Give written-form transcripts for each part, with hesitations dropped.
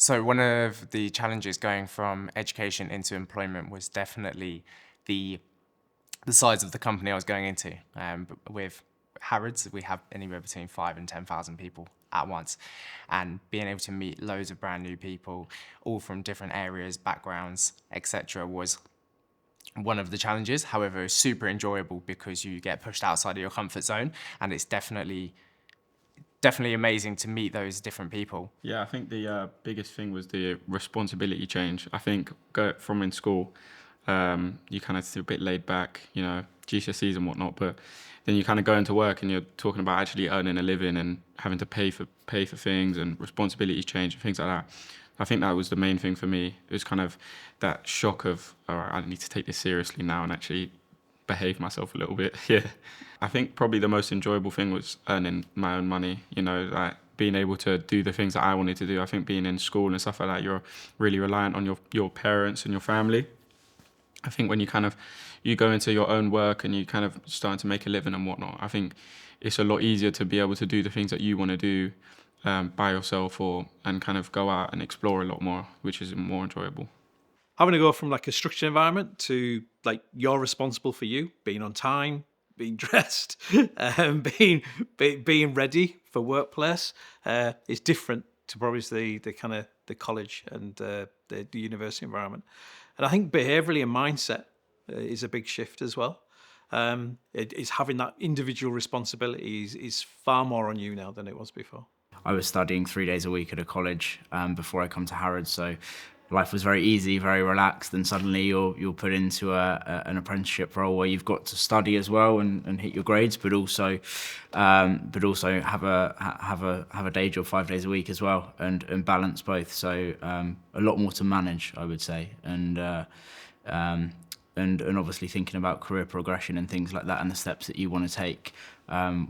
So one of the challenges going from education into employment was definitely the size of the company I was going into. But with Harrods, we have anywhere between 5 and 10,000 people at once, and being able to meet loads of brand new people, all from different areas, backgrounds, etc., was one of the challenges. However, it's super enjoyable because you get pushed outside of your comfort zone, and it's definitely amazing to meet those different people. Yeah, I think the biggest thing was the responsibility change. I think from in school, you kind of feel a bit laid back, GCSEs and whatnot, but then you kind of go into work and you're talking about actually earning a living and having to pay for things, and responsibilities change and things like that. I think that was the main thing for me. It was kind of that shock of, all right, I need to take this seriously now and actually behave myself a little bit. Yeah. I think probably the most enjoyable thing was earning my own money, like being able to do the things that I wanted to do. I think being in school and stuff like that, you're really reliant on your parents and your family. I think when you go into your own work and you kind of starting to make a living and whatnot, I think it's a lot easier to be able to do the things that you want to do by yourself, and kind of go out and explore a lot more, which is more enjoyable. Having to go from like a structured environment to like you're responsible for you being on time, being dressed, being ready for workplace is different to probably the kind of the college and the university environment. And I think behaviourally and mindset is a big shift as well. It is having that individual responsibility is far more on you now than it was before. I was studying 3 days a week at a college before I come to Harrods, so life was very easy, very relaxed, and suddenly you're put into an apprenticeship role where you've got to study as well and hit your grades, but also have a day job 5 days a week as well, and balance both. So a lot more to manage, I would say, and obviously thinking about career progression and things like that, and the steps that you want to take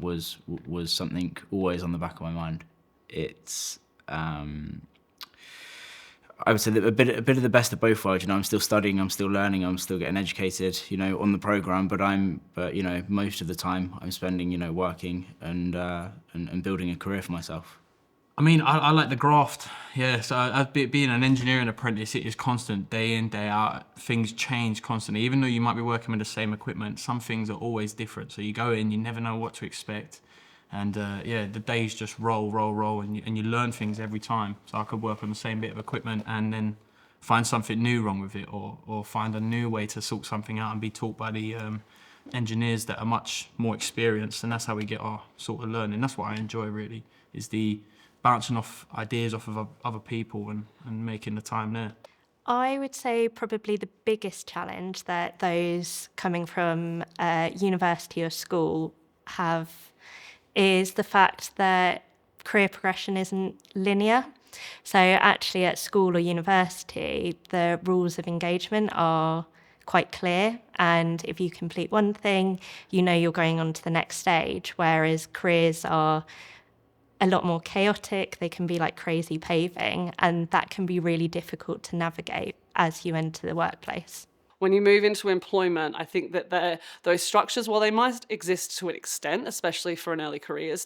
was something always on the back of my mind. It's I would say that a bit of the best of both worlds. I'm still studying, I'm still learning, I'm still getting educated, on the program. But most of the time I'm spending, working and building a career for myself. I mean, I like the graft. Yeah, so being an engineering apprentice, it is constant, day in, day out. Things change constantly. Even though you might be working with the same equipment, some things are always different. So you go in, you never know what to expect. And the days just roll, and you learn things every time. So I could work on the same bit of equipment and then find something new wrong with it, or find a new way to sort something out and be taught by the engineers that are much more experienced. And that's how we get our sort of learning. That's what I enjoy really, is the bouncing off ideas off of other people and making the time there. I would say probably the biggest challenge that those coming from university or school have is the fact that career progression isn't linear. So actually at school or university, the rules of engagement are quite clear. And if you complete one thing, you're going on to the next stage, whereas careers are a lot more chaotic. They can be like crazy paving, and that can be really difficult to navigate as you enter the workplace. When you move into employment, I think that those structures, while they might exist to an extent, especially for an early careers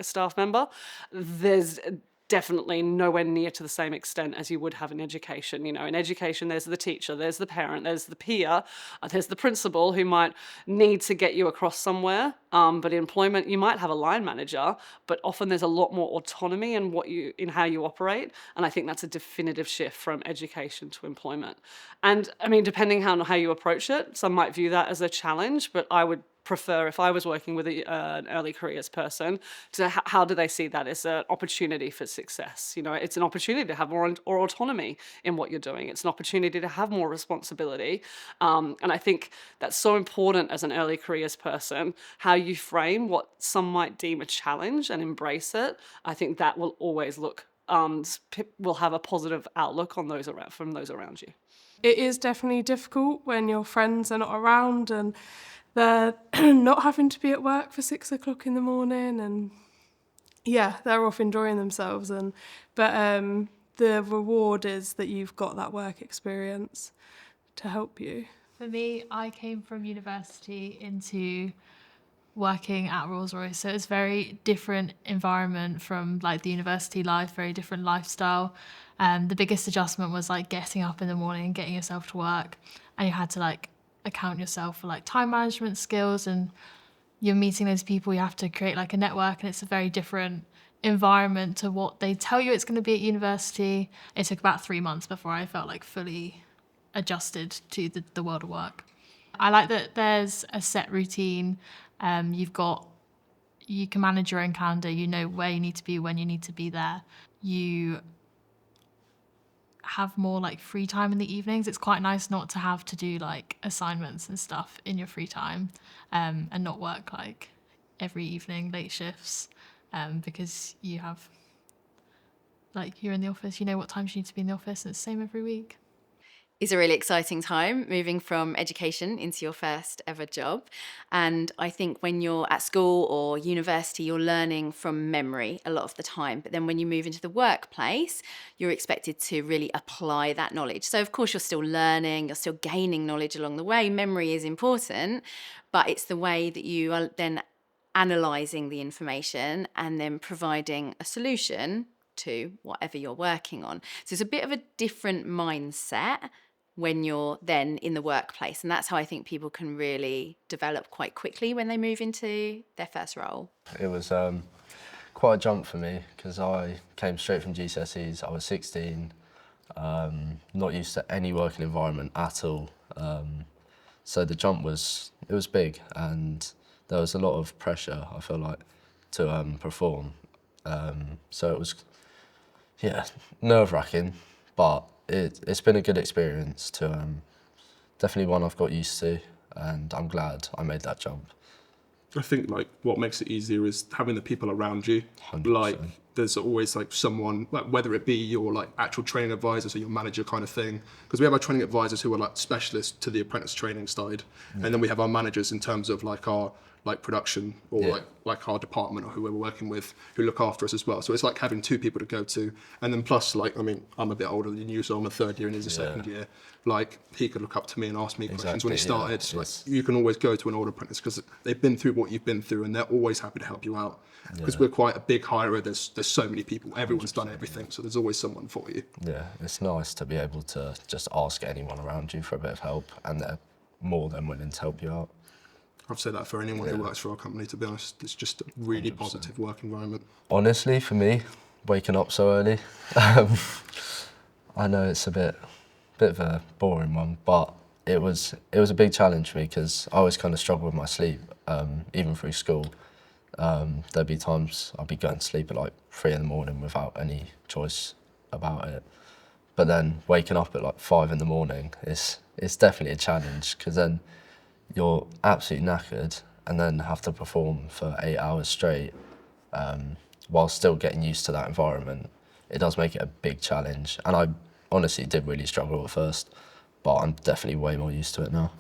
staff member, there's definitely nowhere near to the same extent as you would have in education. In education, there's the teacher, there's the parent, there's the peer, there's the principal who might need to get you across somewhere. But in employment, you might have a line manager, but often there's a lot more autonomy in how you operate. And I think that's a definitive shift from education to employment. And I mean, depending on how you approach it, some might view that as a challenge, but I would prefer, if I was working with an early careers person, to how do they see that as an opportunity for success? It's an opportunity to have more autonomy in what you're doing. It's an opportunity to have more responsibility. And I think that's so important as an early careers person, how you frame what some might deem a challenge and embrace it. I think that will always will have a positive outlook on from those around you. It is definitely difficult when your friends are not around and they're not having to be at work for 6 o'clock in the morning, and they're off enjoying themselves. But the reward is that you've got that work experience to help you. For me, I came from university into working at Rolls-Royce. So it's very different environment from like the university life, very different lifestyle. The biggest adjustment was like getting up in the morning and getting yourself to work, and you had to like account yourself for like time management skills, and you're meeting those people, you have to create like a network, and it's a very different environment to what they tell you it's going to be at university. It took about 3 months before I felt like fully adjusted to the world of work. I like that there's a set routine. You can manage your own calendar. You know where you need to be, when you need to be there. You have more like free time in the evenings. It's quite nice not to have to do like assignments and stuff in your free time, and not work like every evening, late shifts, because you have, like, you're in the office, you know what times you need to be in the office, and it's the same every week. Is a really exciting time moving from education into your first ever job. And I think when you're at school or university, you're learning from memory a lot of the time. But then when you move into the workplace, you're expected to really apply that knowledge. So of course you're still learning, you're still gaining knowledge along the way. Memory is important, but it's the way that you are then analysing the information and then providing a solution to whatever you're working on. So it's a bit of a different mindset when you're then in the workplace. And that's how I think people can really develop quite quickly when they move into their first role. It was quite a jump for me because I came straight from GCSEs. I was 16, not used to any working environment at all. So the jump was big, and there was a lot of pressure, I feel like, to perform. So it was, nerve-wracking, but it's been a good experience to definitely one I've got used to, and I'm glad I made that jump. I think like what makes it easier is having the people around you. 100%. Like there's always like someone, like whether it be your like actual training advisors or your manager kind of thing, because we have our training advisors who are like specialists to the apprentice training side, and then we have our managers in terms of like our like production or like our department or who we're working with who look after us as well. So it's like having two people to go to, and then plus like, I mean, I'm a bit older than you, so I'm a third year and he's a second year. Like he could look up to me and ask me questions when he started. Like you can always go to an older apprentice because they've been through what you've been through, and they're always happy to help you out. Because we're quite a big hirer, there's so many people, everyone's done everything, so there's always someone for you. Yeah, it's nice to be able to just ask anyone around you for a bit of help, and they're more than willing to help you out. I've said that for anyone who works for our company, to be honest. It's just a really 100%. Positive work environment. Honestly, for me, waking up so early, I know it's a bit of a boring one, but it was a big challenge for me because I always kind of struggle with my sleep, even through school. There'd be times I'd be going to sleep at like 3 in the morning without any choice about it. But then waking up at like 5 in the morning is definitely a challenge, because then you're absolutely knackered and then have to perform for 8 hours straight while still getting used to that environment. It does make it a big challenge, and I honestly did really struggle at first, but I'm definitely way more used to it now.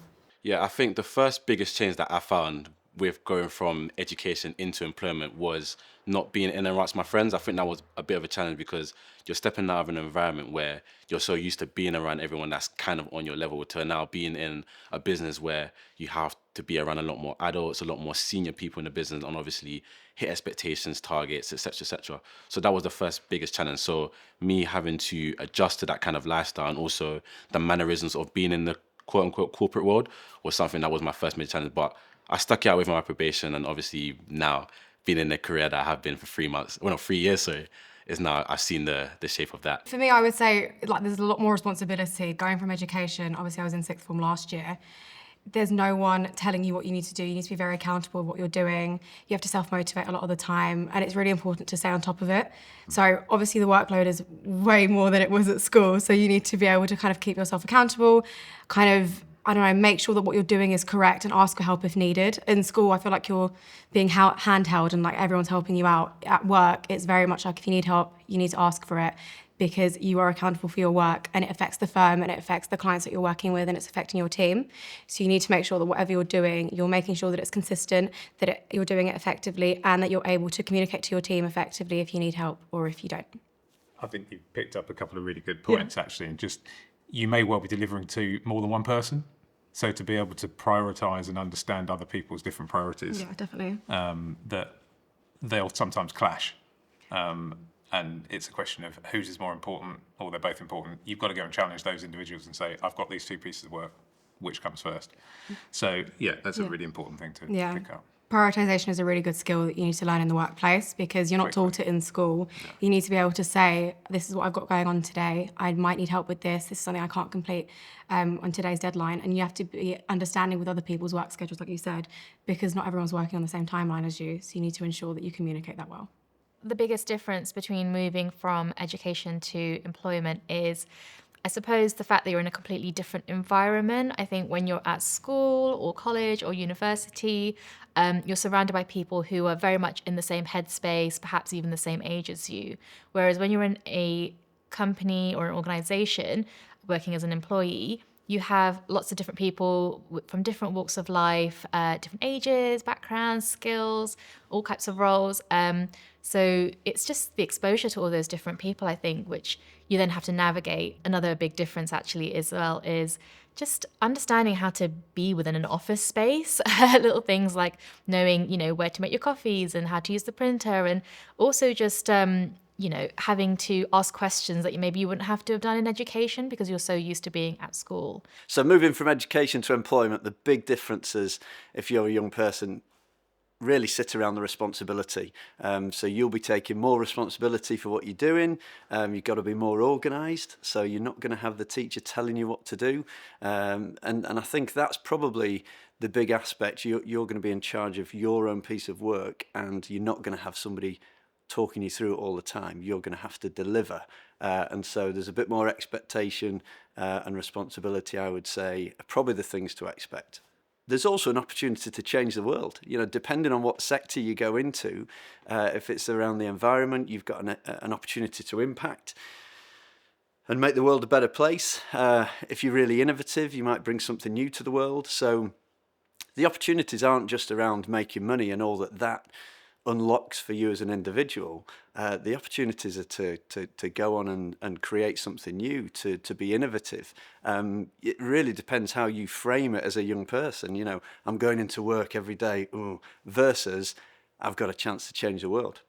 Yeah, I think the first biggest change that I found with going from education into employment was not being in and amongst my friends. I think that was a bit of a challenge because you're stepping out of an environment where you're so used to being around everyone that's kind of on your level, to now being in a business where you have to be around a lot more adults, a lot more senior people in the business, and obviously hit expectations, targets, etc., etc. So that was the first biggest challenge. So me having to adjust to that kind of lifestyle, and also the mannerisms of being in the quote unquote corporate world, was something that was my first major challenge. But I stuck it out with my probation, and obviously now being in the career that I have been for 3 months, well, not 3 years, so is now I've seen the shape of that. For me, I would say like there's a lot more responsibility going from education. Obviously, I was in sixth form last year. There's no one telling you what you need to do. You need to be very accountable with what you're doing. You have to self-motivate a lot of the time, and it's really important to stay on top of it. So obviously the workload is way more than it was at school, so you need to be able to kind of keep yourself accountable, kind of, I don't know, make sure that what you're doing is correct and ask for help if needed. In school, I feel like you're being handheld and like everyone's helping you out. At work, it's very much like if you need help, you need to ask for it, because you are accountable for your work, and it affects the firm and it affects the clients that you're working with, and it's affecting your team. So you need to make sure that whatever you're doing, you're making sure that it's consistent, that you're doing it effectively, and that you're able to communicate to your team effectively if you need help or if you don't. I think you picked up a couple of really good points actually, and just you may well be delivering to more than one person. So to be able to prioritise and understand other people's different priorities, Yeah, definitely. that they'll sometimes clash. And it's a question of whose is more important, or they're both important. You've got to go and challenge those individuals and say, I've got these two pieces of work, which comes first? So yeah, that's a really important thing to pick up. Prioritization is a really good skill that you need to learn in the workplace, because you're not taught it in school. No. You need to be able to say, this is what I've got going on today. I might need help with this. This is something I can't complete on today's deadline. And you have to be understanding with other people's work schedules, like you said, because not everyone's working on the same timeline as you. So you need to ensure that you communicate that well. The biggest difference between moving from education to employment is, I suppose, the fact that you're in a completely different environment. I think when you're at school or college or university, you're surrounded by people who are very much in the same headspace, perhaps even the same age as you. Whereas when you're in a company or an organization working as an employee, you have lots of different people from different walks of life, different ages, backgrounds, skills, all types of roles. So it's just the exposure to all those different people, I think, which you then have to navigate. Another big difference actually as well is just understanding how to be within an office space. Little things like knowing, where to make your coffees and how to use the printer, and also just having to ask questions that maybe you wouldn't have to have done in education because you're so used to being at school. So moving from education to employment, the big differences, if you're a young person, really sit around the responsibility. So you'll be taking more responsibility for what you're doing. You've got to be more organised. So you're not going to have the teacher telling you what to do. And I think that's probably the big aspect. You're going to be in charge of your own piece of work, and you're not going to have somebody talking you through it all the time. You're going to have to deliver. And so there's a bit more expectation and responsibility, I would say, are probably the things to expect. There's also an opportunity to change the world. Depending on what sector you go into, if it's around the environment, you've got an opportunity to impact and make the world a better place. If you're really innovative, you might bring something new to the world. So the opportunities aren't just around making money and all that unlocks for you as an individual. The opportunities are to go on and create something new, to be innovative. It really depends how you frame it as a young person. I'm going into work every day, versus I've got a chance to change the world.